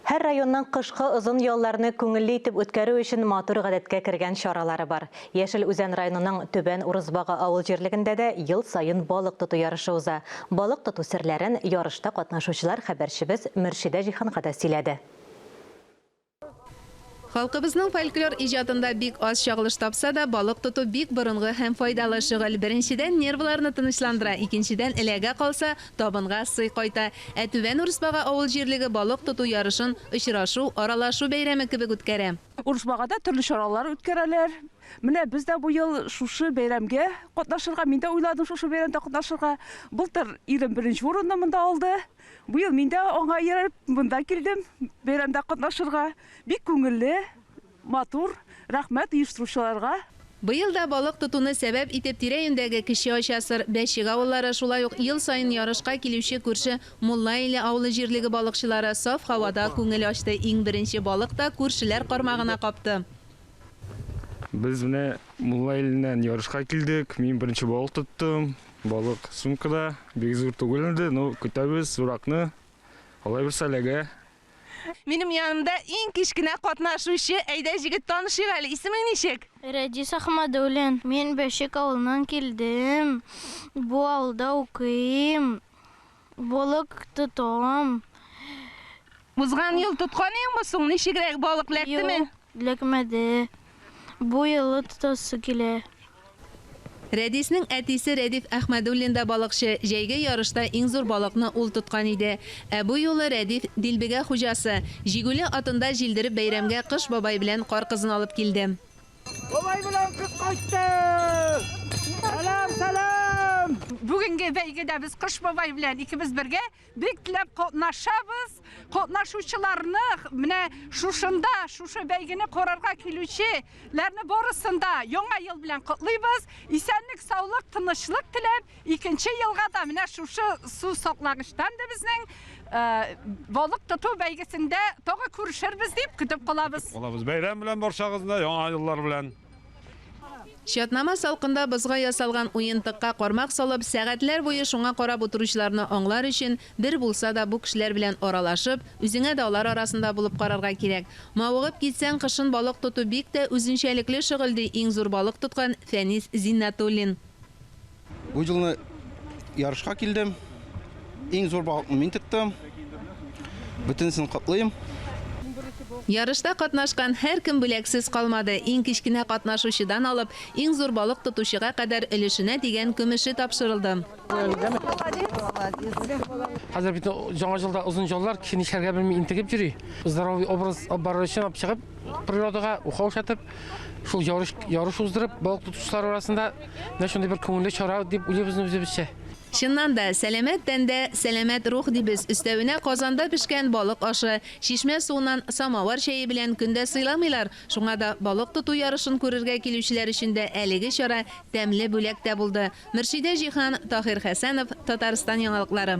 Һәр районның кышкы озын ялларны күңелле итеп үткәрү өчен матур гадәткә кергән чаралары бар. Яшел Үзән районының Төбән Урызбагы авыл җирлегендә дә ел сайын балык тоту ярышы уза. Балык тоту серләрен ярышта катнашучылар хәбәрчебез Мөршидә Җиһанга да сөйләде. Халкыбызның фольклор иҗатында бик аз чагылыш тапса да, балык тоту бик борынгы һәм файдалы шөгыль. Беренчедән нервларны тынычландыра, икенчедән эләгә калса, табынга сый кайта. Түбән Урызбагы авыл җирлеге балык тоту ярышын очрашу, аралашу бәйрәме кебек үткәрә. Урызбагада төрле чаралар үткәрәләр. Менә без дә бу ел шушы бәйрәмгә катнашырга, мин дә уйладым шушы бәйрәмдә катнашырга. Былтыр ирем беренче урынны монда алды. Бу ел мин дә аңа ияреп монда килдем, бәйрәмдә катнашырга. Бик күңелле, матур, рәхмәт оештыручыларга. Быел да балык тотуны сәбәп итеп тирә-юньдәге Кече Ачасыр, Бәшик авыллары, шулай ук ел сайын ярышка килүче күрше Мулла иле авылы җирлеге балыкчылары саф һавада күңел ачты. Иң беренче балык та күршеләр кармагына капты. Biz менә Мулла иленнән ярышка килдек. Мин беренче балык тоттым. Балык сумкада, бик зур түгел инде, но көтәбез зуракны. Алай бер сәләгә. Минем янымда иң кичкенә катнашучы әйдә җигет танышыйк әле. Исемең ничек? Рәдис Ахмадуллин. Мин Бәшик авылыннан килдем. Бу авылда укыйм. Балык тотам. Узган ел тоткан идеңме соң? Ничегрәк балык ләктеме? Ләкмәде. Бу ел тотасы килә. Рәдиснең әтисе Рәдиф Әхмәдуллин да балыкчы, җәйге ярышта иң зур балыкны ул тоткан иде. Бу юлы Рәдиф Дилбегә хуҗасы Жигуле атында җилдереп бәйрәмгә Кыш бабай белән кар кызын алып килде. Бабай белән кыз кайтты! Салам, салам! Бүгенге бәйгедә без Кыш бабай белән икебез бергә бик теләп катнашабыз. Катнашучыларны менә шушында, шушы бәйгене карарга килүчеләрне барысында яңа ел белән котлыйбыз. Исәнлек, саулык, тынычлык теләп, икенче елга да менә шушы су саклагычтан да безнең балык тоту бәйгесендә тагы күрешербез дип көтеп калабыз. Бәйрәм белән барчагызны, яңа еллар белән. Шатнама салкында бызга ясалган уентыкка кармак салып, сәгатьләр буе шуңа карап утыручыларны аңлар өчен бер булса да бу кешеләр белән аралашып, үзеңә дә алар арасында булып карарга кирәк. Мавыгып китсәң, кышын балык тоту бик тә үзенчәлекле шөгыль ди иң зур балык тоткан Фәнис Зиннатуллин. Бу елны ярышка килдем. Иң зур балыкны мин тоттым. Бөтенсен котлыйм. Ярышта катнашкан һәркем бүләксез калмады. Иң кичкенә катнашучыдан алып, иң зур балык тотучыга кадәр өлешенә дигән көмеше тапшырылды. Хәзер бит яңа елда узын җиллар кишне шәргә белми интегеп йөри. Здоровый образ барыр өчен алып чыгып, природага ухау шатып, шул ярыш уздырып, балык тотучылар арасында шундый бер күңелле чара дип уйлыйбыз үзебезчә. Чыннан да, сәламәт тәндә, сәламәт рух дибез. Өстәвенә Казанда пешкән балык ашы, чишмә суыннан самавар чәе белән көндә сыйламыйлар. Шуңа да балык тоту ярышын күрергә килүчеләр өчен дә әлеге чара тәмле бүләк тә булды. Мөршидә Җиһан, Таһир Хәсәнов, Татарстан яңалыклары.